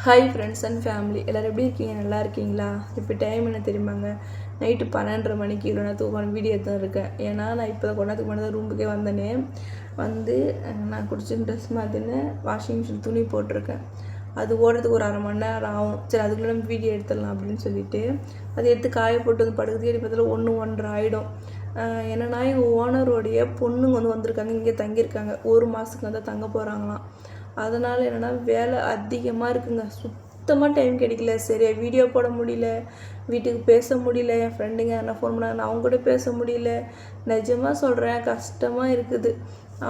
Hi friends and family எல்லோரும் எப்படி இருக்கீங்க? நல்லா இருக்கீங்களா? இப்போ டைம் என்ன தெரியுமாங்க? நைட்டு 12:30 மணிக்கு இவ்வளோ நேரத்துக்கு உட்காந்து வீடியோ எடுத்து இருக்கேன். ஏன்னா நான் இப்போ கொஞ்ச நேரத்துக்கு முன்னாடி தான் ரூமுக்கே வந்தேனே. வந்து நான் குடிச்சின்னு ட்ரெஸ் மாற்றின்னு வாஷிங் மிஷின் துணி போட்டிருக்கேன். அது ஓடுறதுக்கு ஒரு 1/2 மணி நேரம் ஆகும். சரி அதுக்குள்ளே நம்ம வீடியோ எடுத்துடலாம் அப்படின்னு சொல்லிட்டு அதை எடுத்து காய போட்டு வந்து படுக்கிறதுக்கு பார்த்தா 1-1:30 ஆகிடும். என்னன்னா எங்கள் ஓனருடைய பொண்ணுங்க வந்திருக்காங்க, இங்கே தங்கியிருக்காங்க. 1 மாதத்துக்கு வந்து தங்க போகிறாங்களாம். அதனால் என்னென்னா வேலை அதிகமாக இருக்குங்க. சுத்தமாக டைம் கிடைக்கல. சரியா வீடியோ போட முடியல, வீட்டுக்கு பேச முடியல. என் ஃப்ரெண்டுங்க என்ன ஃபோன் பண்ணாங்க, அவங்க கூட பேச முடியல. நிஜமாக சொல்கிறேன், கஷ்டமாக இருக்குது.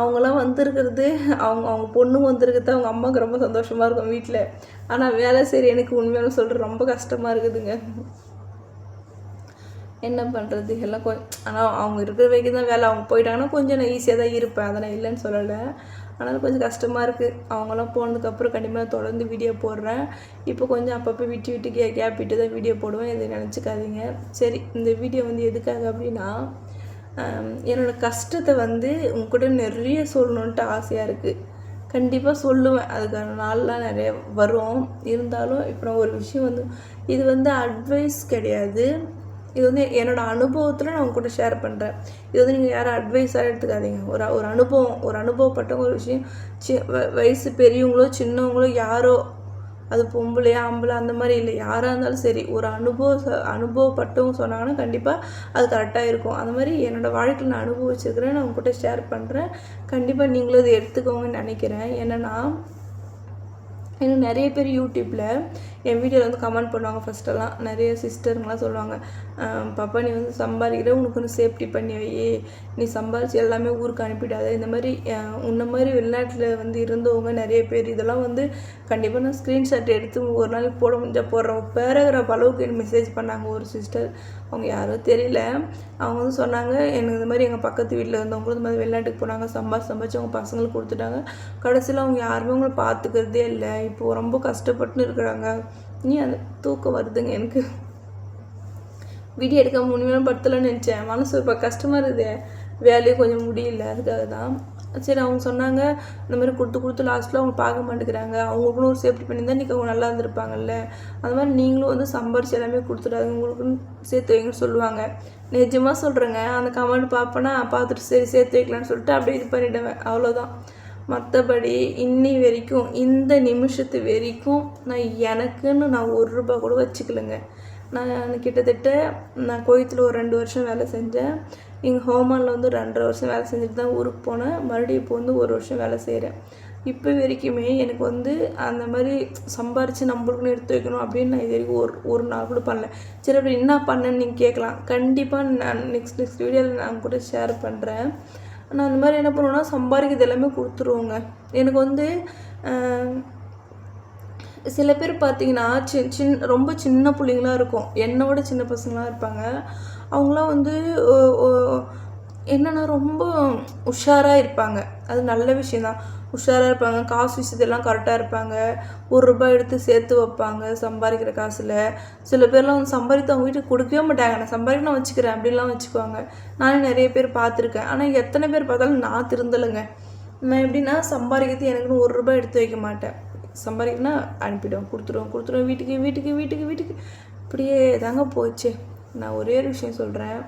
அவங்களாம் வந்திருக்கிறது, அவங்க பொண்ணுங்க வந்திருக்கிறது அவங்க அம்மாவுக்கு ரொம்ப சந்தோஷமாக இருக்கும் வீட்டில். ஆனால் வேலை சரி எனக்கு உண்மையான சொல்கிறேன் ரொம்ப கஷ்டமாக இருக்குதுங்க. என்ன பண்ணுறது எல்லாம் ஆனால் அவங்க இருக்கிற வரைக்கும் தான் வேலை. அவங்க போயிட்டாங்கன்னா கொஞ்சம் நான் ஈஸியாக தான் இருப்பேன், அதை நான் இல்லைன்னு சொல்லலை. ஆனாலும் கொஞ்சம் கஷ்டமாக இருக்குது. அவங்களாம் போனதுக்கப்புறம் கண்டிப்பாக தொடர்ந்து வீடியோ போடுறேன். இப்போ கொஞ்சம் அப்பப்போ விட்டு கேப் விட்டு தான் வீடியோ போடுவேன், இதை நினச்சிக்காதீங்க. சரி, இந்த வீடியோ எதுக்காக அப்படின்னா, என்னோடய கஷ்டத்தை உங்கள்கிட்ட நிறைய சொல்லணுன்ட்டு ஆசையாக இருக்குது. கண்டிப்பாக சொல்லுவேன், அதுக்கான நாள்லாம் நிறைய வரும். இருந்தாலும் இப்போ நான் ஒரு விஷயம் இது அட்வைஸ் கிடையாது. இது என்னோடய அனுபவத்தில் நான் உங்கள்கிட்ட ஷேர் பண்ணுறேன். இது நீங்கள் யாரும் அட்வைஸாக எடுத்துக்காதீங்க. ஒரு அனுபவப்பட்டவங்க ஒரு விஷயம். வயசு பெரியவங்களோ சின்னவங்களோ யாரோ, அது பொம்பளையா ஆம்பளை அந்த மாதிரி இல்லை, யாராக இருந்தாலும் சரி, ஒரு அனுபவப்பட்டவங்க சொன்னாங்கன்னா கண்டிப்பாக அது கரெக்டாக இருக்கும். அந்த மாதிரி என்னோடய வாழ்க்கையில் நான் அனுபவிச்சிருக்கிறேன், நான் உங்கள்கிட்ட ஷேர் பண்ணுறேன். கண்டிப்பாக நீங்களும் அதை எடுத்துக்கோங்கன்னு நினைக்கிறேன். என்னென்னா எனக்கு நிறைய பேர் யூடியூப்பில் என் வீடியோவில் கமெண்ட் பண்ணுவாங்க. ஃபஸ்ட்டெல்லாம் நிறைய சிஸ்டருங்கெலாம் சொல்லுவாங்க, பாப்பா நீ சம்பாதிக்கிற, உனக்கு சேஃப்டி பண்ணி வை, நீ சம்பாதிச்சு எல்லாமே ஊருக்கு அனுப்பிடாத. இந்த மாதிரி உன்ன மாதிரி வெளிநாட்டில் இருந்தவங்க நிறைய பேர் இதெல்லாம் கண்டிப்பாக நான் ஸ்க்ரீன்ஷாட் எடுத்து ஒரு நாளைக்கு போட முடிஞ்சால் போடுறேன். பேராகிராஃப் அளவுக்கு எனக்கு மெசேஜ் பண்ணாங்க ஒரு சிஸ்டர். அவங்க யாரோ தெரியல. அவங்க சொன்னாங்க, எனக்கு இந்த மாதிரி எங்கள் பக்கத்து வீட்டில் இருந்தவங்களும் இந்த மாதிரி வெளிநாட்டுக்கு போனாங்க, சம்பாதிச்சு அவங்க பசங்களுக்கு கொடுத்துட்டாங்க. கடைசியில் அவங்க யாருமே அவங்கள பார்த்துக்கிறதே இல்லை. இப்போது ரொம்ப கஷ்டப்பட்டுன்னு இருக்கிறாங்க. நீ அந்த தூக்கம் வருதுங்க எனக்கு. வீடியோ எடுக்க முடியல படுத்தலன்னு நினச்சேன். மனசு இப்போ கஷ்டமாக இருக்குது, வேலையும் கொஞ்சம் முடியல. அதுக்காக தான் சரி. அவங்க சொன்னாங்க இந்த மாதிரி கொடுத்து லாஸ்ட்டில் அவங்க பார்க்க மாட்டேங்கிறாங்க, அவங்களுக்குன்னு ஒரு சேஃப்டி பண்ணியிருந்தால் இன்றைக்கி அவங்க நல்லா இருந்திருப்பாங்கல்ல. அது மாதிரி நீங்களும் சம்பாரிச்சு எல்லாமே கொடுத்துடாது, உங்களுக்குன்னு சேர்த்து வைங்கன்னு சொல்லுவாங்க. நிஜமாக சொல்கிறேங்க. அந்த கமெண்ட் பார்ப்பேன்னா பார்த்துட்டு சரி சேர்த்து வைக்கலான்னு சொல்லிட்டு அப்படியே இது பண்ணிவிடுவேன், அவ்வளோதான். மற்றபடி இன்னி வரைக்கும் இந்த நிமிஷத்து வரைக்கும் நான் எனக்குன்னு நான் 1 ரூபா கூட வச்சுக்கலைங்க. நான் கிட்டத்தட்ட நான் கோயத்தில் ஒரு 2 வருஷம் வேலை செஞ்சேன். இங்கே ஹோமானில் 2.5 வருஷம் வேலை செஞ்சுட்டு தான் ஊருக்கு போனேன். மறுபடியும் இப்போ 1 வருஷம் வேலை செய்கிறேன். இப்போ வரைக்குமே எனக்கு அந்த மாதிரி சம்பாரித்து நம்மளுக்குன்னு எடுத்து வைக்கணும் அப்படின்னு நான் இது வரைக்கும் ஒரு நாள் கூட பண்ணல. சரி அப்படி என்ன பண்ணேன்னு நீங்கள் கேட்கலாம். கண்டிப்பாக நான் நெக்ஸ்ட் வீடியோவில் நான் கூட ஷேர் பண்ணுறேன். நான் அந்த மாதிரி என்ன பண்ணுவேன்னா சம்பாதிக்கிறது எல்லாமே கொடுத்துருவோங்க. எனக்கு சில பேர் பார்த்தீங்கன்னா ரொம்ப சின்ன பிள்ளைங்களாக இருக்கும், என்னோட சின்ன பசங்களாக இருப்பாங்க. அவங்களாம் என்னென்னா ரொம்ப உஷாராக இருப்பாங்க. அது நல்ல விஷயந்தான், உஷாராக இருப்பாங்க. காசு விஷயத்தெல்லாம் கரெக்டாக இருப்பாங்க. 1 ரூபாய் எடுத்து சேர்த்து வைப்பாங்க சம்பாதிக்கிற காசில். சில பேர்லாம் சம்பாதித்து அவங்க வீட்டுக்கு கொடுக்கவே மாட்டாங்க. நான் சம்பாதிக்க நான் வச்சுக்கிறேன் அப்படின்லாம் வச்சுக்குவாங்க. நானே நிறைய பேர் பார்த்துருக்கேன். ஆனால் எத்தனை பேர் பார்த்தாலும் நான் திருந்தலைங்க. நான் எப்படின்னா சம்பாதிக்கிறது எனக்குன்னு 1 ரூபாய் எடுத்து வைக்க மாட்டேன். சம்பாதிக்கணும்னா அனுப்பிடுவோம், கொடுத்துருவோம் வீட்டுக்கு இப்படியே தாங்க போச்சு. நான் ஒரே ஒரு விஷயம் சொல்கிறேன்.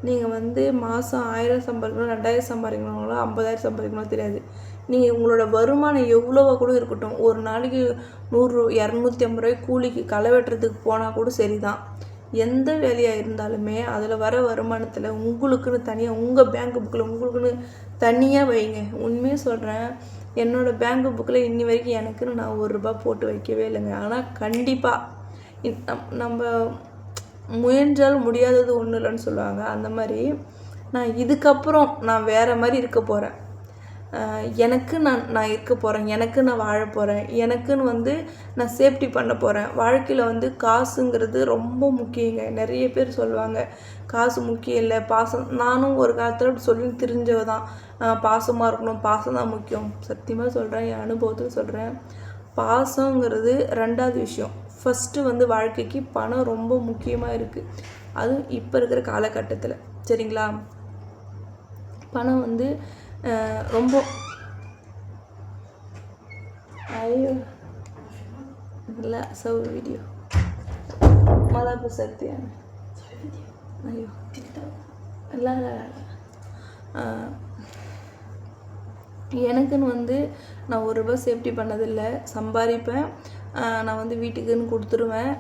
நீங்கள் மாதம் 1000 சம்பாதிக்கணும், 2000 சம்பாதிக்கணுங்களோ 50,000 சம்பாதிக்கணும் தெரியாது. நீங்கள் உங்களோட வருமானம் எவ்வளோவா கூட இருக்கட்டும், ஒரு நாளைக்கு 100 250 ரூபாய் கூலிக்கு களை வெட்டுறதுக்கு போனால் கூட சரி தான். எந்த வேலையாக இருந்தாலுமே அதில் வர வருமானத்தில் உங்களுக்குன்னு தனியாக உங்கள் பேங்க் புக்கில் உங்களுக்குன்னு தனியாக வைங்க. உண்மையாக சொல்கிறேன், என்னோடய பேங்க் புக்கில் இன்னி வரைக்கும் எனக்குன்னு நான் 1 ரூபா போட்டு வைக்கவே இல்லைங்க. ஆனால் கண்டிப்பாக நம்ம முயன்றால் முடியாதது ஒன்றும் இல்லைன்னு சொல்லுவாங்க. அந்த மாதிரி நான் இதுக்கப்புறம் நான் வேறு மாதிரி இருக்க போகிறேன். எனக்கு நான் இருக்க போகிறேன், எனக்கு நான் வாழ போகிறேன், எனக்குன்னு நான் சேஃப்டி பண்ண போகிறேன். வாழ்க்கையில் காசுங்கிறது ரொம்ப முக்கியங்க. நிறைய பேர் சொல்லுவாங்க காசு முக்கியம் இல்லை, பாசம். நானும் ஒரு காலத்தில் அப்படி சொல்லி தெரிஞ்சவ தான். பாசமாக இருக்கணும், பாசம் தான் முக்கியம். சத்தியமாக சொல்கிறேன், என் அனுபவத்தில் சொல்கிறேன். பாசங்கிறது 2வது விஷயம். ஃபஸ்ட்டு வாழ்க்கைக்கு பணம் ரொம்ப முக்கியமாக இருக்குது. அதுவும் இப்போ இருக்கிற காலகட்டத்தில். சரிங்களா? பணம் ரொம்ப ஐயோ لا أسوي فيديو ملابس الثياب. أيوه لا لا لا எனக்குன்னு வந்து நான் ஒரு ரூபா சேஃப்டி பண்ணதில்லை. சம்பாதிப்பேன், நான் வந்து வீட்டுக்குன்னு கொடுத்துருவேன்.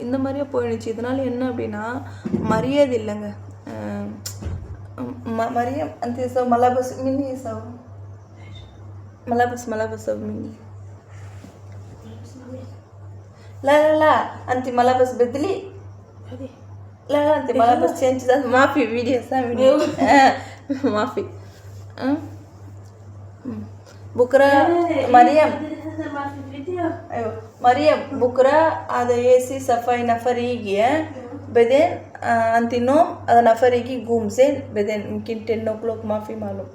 இந்த மாதிரியே போயிடுச்சு. இதனால் என்ன அப்படின்னா மரியாதை இல்லைங்க. مريم أنت سو ملابس مني سو ملابس سو مني. لا لا لا أنت ملابس بدلي. لا لا أنت ملابس change ما في فيديو سامي ما في. بكرة مريم أيوة مريم بكرة هذا يسي صفاي نفر يجي بعدين أنت نوم هذا نفر يجي قوم زين بعدين يمكن 10 o'clock ما في معلوم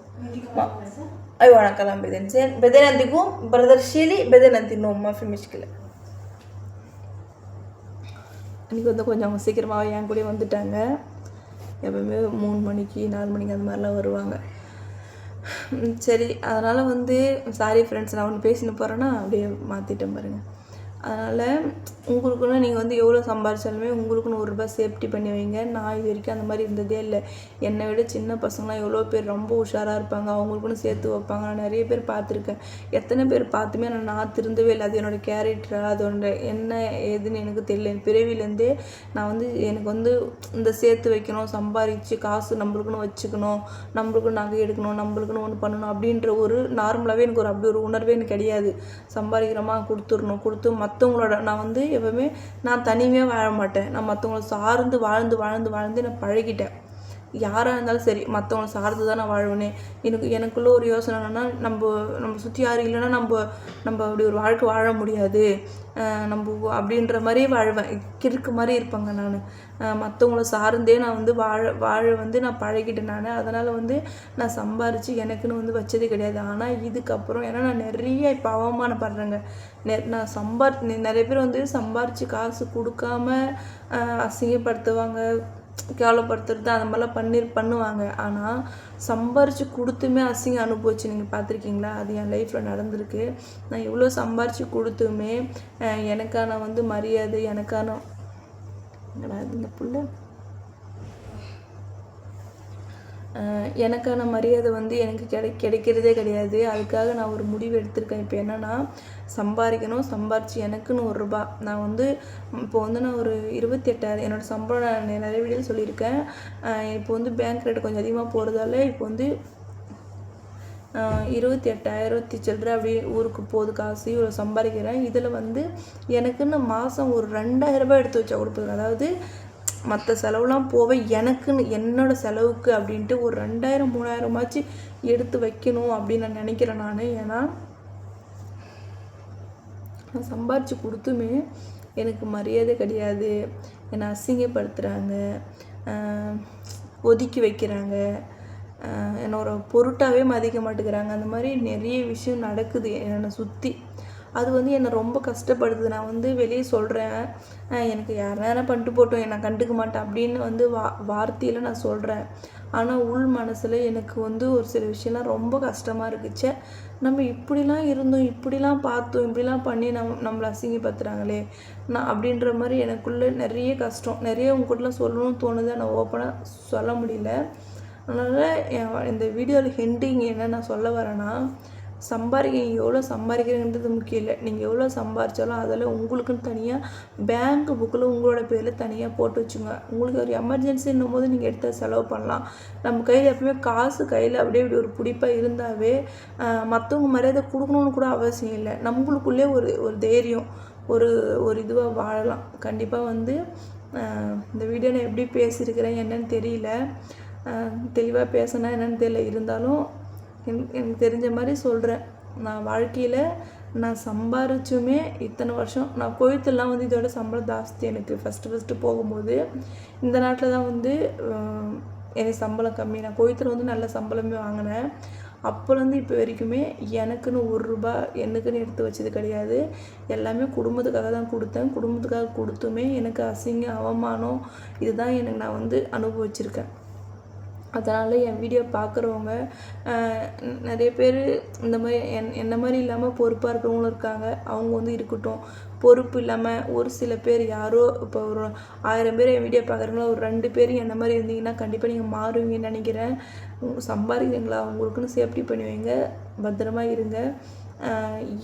أيوة أنا كلام بعدين زين بعدين أنت قوم برادر شيلي بعدين أنت نوم ما في مشكلة. இன்றைக்கி வந்து கொஞ்சம் சீக்கிரமாக என் கூட வந்துட்டாங்க. எப்பவுமே 3 மணிக்கு 4 மணிக்கு அந்த மாதிரிலாம் வருவாங்க. சரி, அதனால் வந்து சாரி ஃப்ரெண்ட்ஸ், நான் ஒன்று பேசின்னு போகிறேன்னா அப்படியே மாற்றிட்டேன் பாருங்கள். அதனால் உங்களுக்குன்னு நீங்கள் வந்து எவ்வளோ சம்பாதிச்சாலுமே உங்களுக்குன்னு ஒரு ரூபாய் சேஃப்டி பண்ணி வைங்க. நான் இது வரைக்கும் அந்த மாதிரி இருந்ததே இல்லை. என்னை விட சின்ன பசங்களாம் எவ்வளோ பேர் ரொம்ப உஷாராக இருப்பாங்க, அவங்களுக்குன்னு சேர்த்து வைப்பாங்க. நான் நிறைய பேர் பார்த்துருக்கேன். எத்தனை பேர் பார்த்துமே நான் திருந்தவே இல்லை. அது என்னோடய கேரக்டர், அதோட என்ன ஏதுன்னு எனக்கு தெரியல. என் பிறவிலேருந்தே நான் வந்து எனக்கு வந்து இந்த சேர்த்து வைக்கணும், சம்பாதிச்சு காசு நம்மளுக்குன்னு வச்சுக்கணும், நம்மளுக்குன்னு நகை எடுக்கணும், நம்மளுக்குன்னு ஒன்று பண்ணணும் அப்படின்ற ஒரு நார்மலாகவே எனக்கு ஒரு அப்படி ஒரு உணர்வே எனக்கு கிடையாது. சம்பாதிக்கிறோமா கொடுத்துடணும், கொடுத்து மற்றவங்களோட நான் வந்து எப்பவுமே நான் தனிமையாக வாழ மாட்டேன். நான் மற்றவங்கள சார்ந்து வாழ்ந்து நான் பழகிட்டேன். யாராக இருந்தாலும் சரி, மற்றவங்கள சார்ந்து தான் நான் வாழ்வேனே. எனக்குள்ளே ஒரு யோசனை என்னென்னா, நம்ம சுற்றி யாரும் இல்லைன்னா நம்ம அப்படி ஒரு வாழ்க்கை வாழ முடியாது, நம்ம அப்படின்ற மாதிரி வாழ்வேன். கிறுக்கு மாதிரி இருப்பாங்க. நான் மற்றவங்கள சார்ந்தே நான் வந்து வாழ வந்து நான் பழகிட்டேன். அதனால் வந்து நான் சம்பாரித்து எனக்குன்னு வந்து வச்சதே கிடையாது. ஆனால் இதுக்கப்புறம் ஏன்னா நான் நிறைய இப்போ அவமானப்படுறேங்க. நான் நிறைய பேர் வந்து சம்பாரித்து காசு கொடுக்காம அசிங்கப்படுத்துவாங்க, கேவலப்படுத்துறது அந்த மாதிரிலாம் பண்ணுவாங்க. ஆனால் சம்பாரித்து கொடுத்துமே அசிங்கம் அனுபவிச்சு நீங்கள் பார்த்துருக்கீங்களா? அது என் லைஃப்பில் நடந்திருக்கு. நான் எவ்வளோ சம்பாரித்து கொடுத்துமே எனக்கான வந்து மரியாதை, எனக்கான இந்த புள்ள எனக்கான மரியாதை வந்து எனக்கு கிடைக்கிறதே கிடையாது. அதுக்காக நான் ஒரு முடிவு எடுத்திருக்கேன். இப்போ என்னென்னா, சம்பாதிச்சு எனக்குன்னு ஒரு ரூபா நான் வந்து இப்போ வந்து நான் ஒரு 28,000 என்னோடய சம்பளம் நான் நிறைய வீடியோவில் சொல்லியிருக்கேன். இப்போ வந்து பேங்க் ரேட்டு கொஞ்சம் அதிகமாக போகிறதால இப்போ வந்து 28,000 சில்லற அப்படியே ஊருக்கு போகுது காசு. இவ்வளோ சம்பாதிக்கிறேன். இதில் வந்து எனக்குன்னு மாதம் ஒரு 2,000 ரூபாய் எடுத்து வச்சா கொடுப்பது. அதாவது மற்ற செலவுலாம் போக எனக்குன்னு என்னோடய செலவுக்கு அப்படின்ட்டு ஒரு 2,000 3,000 எடுத்து வைக்கணும் அப்படின்னு நான் நினைக்கிறேன். ஏன்னா நான் சம்பாரித்து கொடுத்துமே எனக்கு மரியாதை கிடையாது. என்னை அசிங்கப்படுத்துகிறாங்க, ஒதுக்கி வைக்கிறாங்க, என்னோட பொருட்டாகவே மதிக்க மாட்டேங்கிறாங்க. அந்த மாதிரி நிறைய விஷயம் நடக்குது என்னை சுற்றி. அது வந்து என்னை ரொம்ப கஷ்டப்படுது. நான் வந்து வெளியே சொல்கிறேன், எனக்கு யார் பண்ணிட்டு போட்டோம், நான் கண்டுக்க மாட்டேன் அப்படின்னு வந்து வார்த்தையில் நான் சொல்கிறேன். ஆனால் உள் மனசில் எனக்கு வந்து ஒரு சில விஷயம்லாம் ரொம்ப கஷ்டமாக இருக்குச்சு. நம்ம இப்படிலாம் இருந்தோம், இப்படிலாம் பார்த்தோம், இப்படிலாம் பண்ணி நம்மளை அசிங்கப்படுத்துகிறாங்களே நான் அப்படின்ற மாதிரி எனக்குள்ளே நிறைய கஷ்டம். நிறைய உங்ககிட்டலாம் சொல்லணும்னு தோணுது, நான் ஓப்பனாக சொல்ல முடியல. அதனால் இந்த வீடியோவில் ஹெண்டிங் என்ன நான் சொல்ல வரேன்னா, எவ்வளோ சம்பாதிக்கிறீங்கன்றது முக்கியம் இல்லை. நீங்கள் எவ்வளோ சம்பாதிச்சாலும் அதில் உங்களுக்குன்னு தனியாக பேங்க் புக்கில் உங்களோட பேரில் தனியாக போட்டு வச்சுங்க. உங்களுக்கு ஒரு எமர்ஜென்சின்னும் போது நீங்கள் எடுத்து செலவு பண்ணலாம். நம்ம கையில் எப்பவுமே காசு கையில் அப்படியே இப்படி ஒரு பிடிப்பாக இருந்தாவே மற்றவங்க மரியாதை கொடுக்கணுன்னு கூட அவசியம் இல்லை. நம்மளுக்குள்ளே ஒரு தைரியம், ஒரு இதுவாக வாழலாம். கண்டிப்பாக வந்து இந்த வீடியோ நான் எப்படி பேசியிருக்கிறேன் என்னன்னு தெரியல, தெளிவாக பேசினா என்னன்னு தெரியல. இருந்தாலும் எனக்கு தெரிஞ்ச மாதிரி சொல்கிறேன். நான் வாழ்க்கையில் நான் சம்பாரிச்சுமே இத்தனை வருஷம் நான் கோயத்துலாம் வந்து இதோட சம்பளம் ஜாஸ்தி. எனக்கு ஃபஸ்ட்டு போகும்போது இந்த நாட்டில் தான் வந்து எனக்கு சம்பளம் கம்மி. நான் கோயத்தில் வந்து நல்ல சம்பளமே வாங்கினேன். அப்போலேருந்து இப்போ வரைக்குமே எனக்குன்னு ஒரு ரூபா எனக்குன்னு எடுத்து வச்சது கிடையாது. எல்லாமே குடும்பத்துக்காக தான் கொடுத்தேன். குடும்பத்துக்காக கொடுத்துமே எனக்கு அசிங்கம், அவமானம் இதுதான் எனக்கு நான் வந்து அனுபவிச்சிருக்கேன். அதனால் என் வீடியோ பார்க்குறவங்க நிறைய பேர் இந்த மாதிரி என்ன மாதிரி இல்லாமல் பொறுப்பாக இருக்கிறவங்களும் இருக்காங்க. அவங்க வந்து இருக்கட்டும், பொறுப்பு இல்லாமல் ஒரு சில பேர் யாரோ இப்போ ஒரு 1000 பேர் என் வீடியோ பார்க்குறீங்களா, ஒரு 2 பேர் என்ன மாதிரி இருந்தீங்கன்னா கண்டிப்பாக நீங்கள் மாறுவீங்கன்னு நினைக்கிறேன். சம்பாதிக்கிறீங்களா, உங்களுக்குன்னு சேஃப்டி பண்ணி வைங்க, பத்திரமா இருங்க.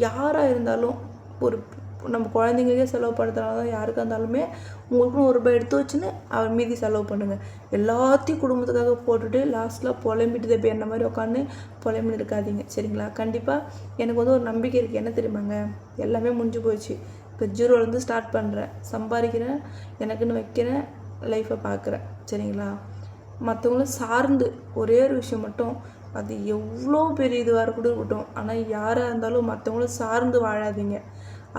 யாராக இருந்தாலும் ஒரு நம்ம குழந்தைங்களுக்கே செலவு படுத்துனாலும் யாருக்காக இருந்தாலுமே உங்களுக்குன்னு ₹1 எடுத்து வச்சுன்னு அவர் மீதி செலவு பண்ணுங்கள். எல்லாத்தையும் குடும்பத்துக்காக போட்டுட்டு லாஸ்ட்டில் புலம்பிட்டு இப்போ என்ன மாதிரி உட்காந்து புலம்பின்னு இருக்காதீங்க, சரிங்களா? கண்டிப்பாக எனக்கு வந்து ஒரு நம்பிக்கை இருக்குது. என்ன தெரியுமாங்க, எல்லாமே முடிஞ்சு போச்சு. இப்போ ஜீரோலேருந்து ஸ்டார்ட் பண்ணுறேன், சம்பாதிக்கிறேன், எனக்குன்னு வைக்கிறேன், லைஃப்பை பார்க்குறேன், சரிங்களா? மற்றவங்களும் சார்ந்து ஒரே ஒரு விஷயம் மட்டும், அது எவ்வளோ பெரிய இதுவாக கூட இருக்கட்டும், ஆனால் யாராக இருந்தாலும் மற்றவங்களும் சார்ந்து வாழாதீங்க.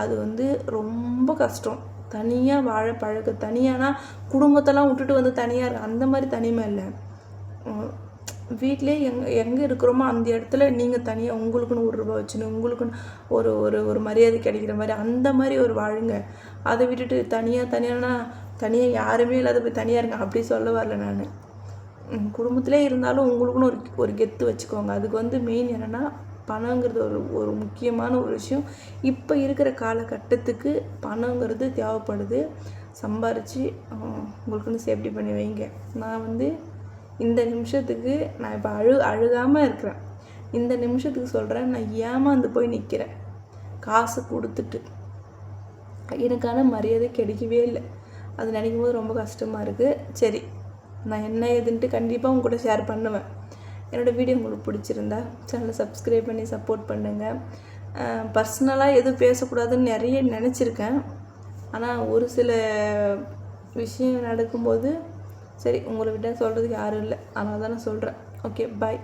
அது வந்து ரொம்ப கஷ்டம். தனியாக வாழ பழக்க. தனியானா குடும்பத்தெல்லாம் விட்டுட்டு வந்து தனியாக இருக்கு, அந்த மாதிரி தனிமை இல்லை. வீட்டிலே எங்கே இருக்கிறோமோ அந்த இடத்துல நீங்கள் தனியாக உங்களுக்குன்னு ₹1 வச்சுன்னு உங்களுக்குன்னு ஒரு ஒரு ஒரு மரியாதை கிடைக்கிற மாதிரி அந்த மாதிரி ஒரு வாழுங்க. அதை விட்டுட்டு தனியாக யாருமே இல்லாத போய் தனியாக இருங்க, அப்படி சொல்ல வரல நான். குடும்பத்திலே இருந்தாலும் உங்களுக்குன்னு ஒரு கெத்து வச்சுக்கோங்க. அதுக்கு வந்து மெயின் என்னென்னா பணங்கிறது ஒரு முக்கியமான ஒரு விஷயம். இப்போ இருக்கிற காலகட்டத்துக்கு பணங்கிறது தேவைப்படுது. சம்பாரித்து உங்களுக்குன்னு சேஃப்டி பண்ணி வைங்க. நான் வந்து இந்த நிமிஷத்துக்கு நான் இப்போ அழுகாமல் இருக்கிறேன். இந்த நிமிஷத்துக்கு சொல்கிறேன், நான் ஏமாந்து போய் நிற்கிறேன். காசு கொடுத்துட்டு எனக்கான மரியாதை கிடைக்கவே இல்லை. அது நினைக்கும் போது ரொம்ப கஷ்டமாக இருக்குது. சரி, நான் என்ன ஏதுன்ட்டு கண்டிப்பாக உங்க கூட ஷேர் பண்ணுவேன். என்னோடய வீடியோ உங்களுக்கு பிடிச்சிருந்தா சேனலை சப்ஸ்கிரைப் பண்ணி சப்போர்ட் பண்ணுங்கள். பர்சனலாக எதுவும் பேசக்கூடாதுன்னு நிறைய நினச்சிருக்கேன். ஆனால் ஒரு சில விஷயம் நடக்கும்போது சரி உங்களை விட்டால் சொல்கிறதுக்கு யாரும் இல்லை, அதனால தான் நான் சொல்கிறேன். ஓகே, பாய்.